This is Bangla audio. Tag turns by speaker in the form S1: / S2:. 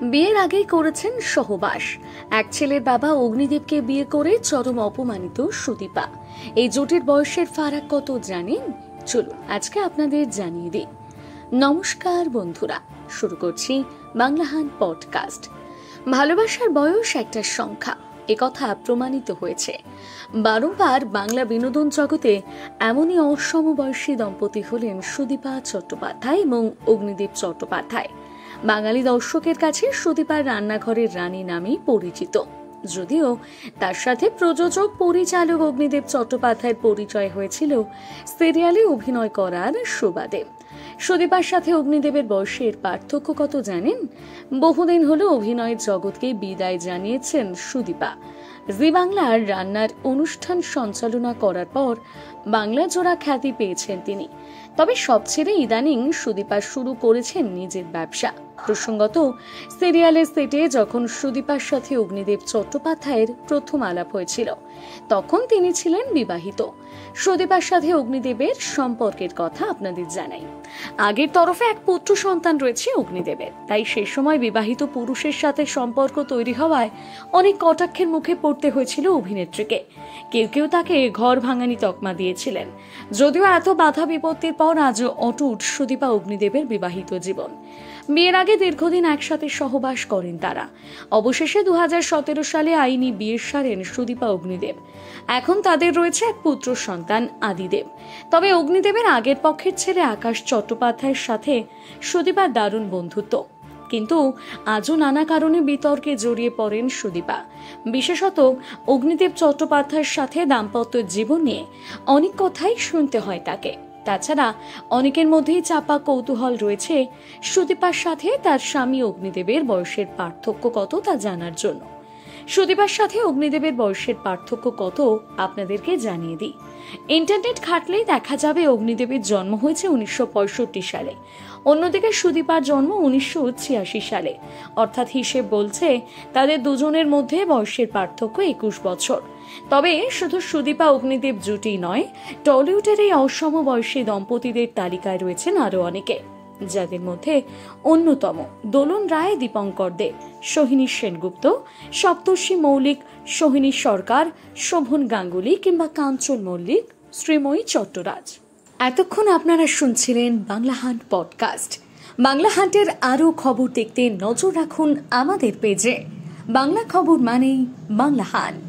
S1: বিয়ের আগেই করেছেন সহবাস। এক ছেলের বাবা অগ্নিদেবকে বিয়ে করে চরম অপমানিত সুদীপা। এই জোটের বয়সের ফারাক কত জানেন? চলুন আজকে আপনাদের জানিয়ে দিই। নমস্কার বন্ধুরা, শুরু করছি বাংলাহান পডকাস্ট। ভালোবাসার বয়স একটা সংখ্যা, একথা প্রমাণিত হয়েছে। বারংবার বাংলা বিনোদন জগতে এমনই অসমবয়সী দম্পতি হলেন সুদীপা চট্টোপাধ্যায় এবং অগ্নিদেব চট্টোপাধ্যায়। বাঙালি দর্শকের কাছে সুদীপার রান্নাঘরের রানী নামেই পরিচিত, যদিও তার সাথে প্রযোজক পরিচালক অগ্নিদেব চট্টোপাধ্যায়ের পরিচয় হয়েছিল সিরিয়ালে অভিনয় করার সুবাদে। সুদীপার সাথে অগ্নিদেবের বয়সের পার্থক্য কত জানেন? বহুদিন হলো অভিনয়ের জগৎকে বিদায় জানিয়েছেন সুদীপা। জি বাংলার রান্নার অনুষ্ঠান সঞ্চালনা করার পর বাংলা জোড়া খ্যাতি পেয়েছেন তিনি। তবে সব ছেড়ে ইদানিং সুদীপা শুরু করেছেন নিজের ব্যবসা। প্রসঙ্গত, সিরিয়ালের সেটে যখন সুদীপার সাথে অগ্নিদেব চট্টোপাধ্যায়ের প্রথম আলাপ হয়েছিল, তখন তিনি ছিলেন বিবাহিত। সুদীপার সাথে অগ্নিদেবের সম্পর্কের কথা আপনাদের জানাই। আগের তরফে এক পুত্র সন্তান রয়েছে অগ্নিদেবের, তাই সে সময় বিবাহিত পুরুষের সাথে সম্পর্ক তৈরি হওয়ায় অনেক কটাক্ষের মুখে পড়তে হয়েছিল অভিনেত্রীকে। কেউ কেউ তাকে ঘর ভাঙানি তকমা দিয়েছিলেন। যদিও এত বাধা বিপত্তির পর আজও অটুট সুদীপা অগ্নিদেবের বিবাহিত জীবন। বিয়ের আগে দীর্ঘদিন একসাথে সহবাস করেন তারা। অবশেষে 2017 সালে আইনি বিয়ে সারেন সুদীপা অগ্নিদেব। এখন তাদের রয়েছে এক পুত্র সন্তান আদিদেব। তবে অগ্নিদেবের আগের পক্ষের ছেলে আকাশ চট্টোপাধ্যায়ের সাথে সুদীপার দারুণ বন্ধুত্ব, কিন্তু আজও নানা কারণে বিতর্কে জড়িয়ে পড়েন সুদীপা। বিশেষত অগ্নিদেব চট্টোপাধ্যায়ের সাথে দাম্পত্য জীবন নিয়ে অনেক কথাই শুনতে হয় তাকে। তাছাড়া অনেকের মধ্যেই চাপা কৌতূহল রয়েছে সুদীপার সাথে তার স্বামী অগ্নিদেবের বয়সের পার্থক্য কত তা জানার জন্য। সুদীপার সাথে অগ্নিদেবের বয়সের পার্থক্য কত আপনাদেরকে জানিয়ে দিই। ইন্টারনেট ঘাটলেই দেখা যাবে অগ্নিদেবের জন্ম হয়েছে 1965 সালে, অন্যদিকে সুদীপার জন্ম 1986 সালে। অর্থাৎ হিসেব বলছে তাদের দুজনের মধ্যে বয়সের পার্থক্য 21 বছর। তবে শুধু সুদীপা অগ্নিদেব জুটি নয়, টলিউডের এই অসমবয়সী দম্পতিদের তালিকায় রয়েছেন আরো অনেকে, যাদের মধ্যে অন্যতম দোলন রায়, দীপঙ্কর দে, সোহিনী সেনগুপ্ত, সপ্তর্ষি মৌলিক, সোহিনী সরকার, শোভন গাঙ্গুলি কিংবা কাঞ্চন মল্লিক, শ্রীময়ী চট্টরাজ। এতক্ষণ আপনারা শুনছিলেন বাংলাহান্ট পডকাস্ট। বাংলাহান্টের আরও খবর দেখতে নজর রাখুন আমাদের পেজে। বাংলা খবর মানেই বাংলাহান্ট।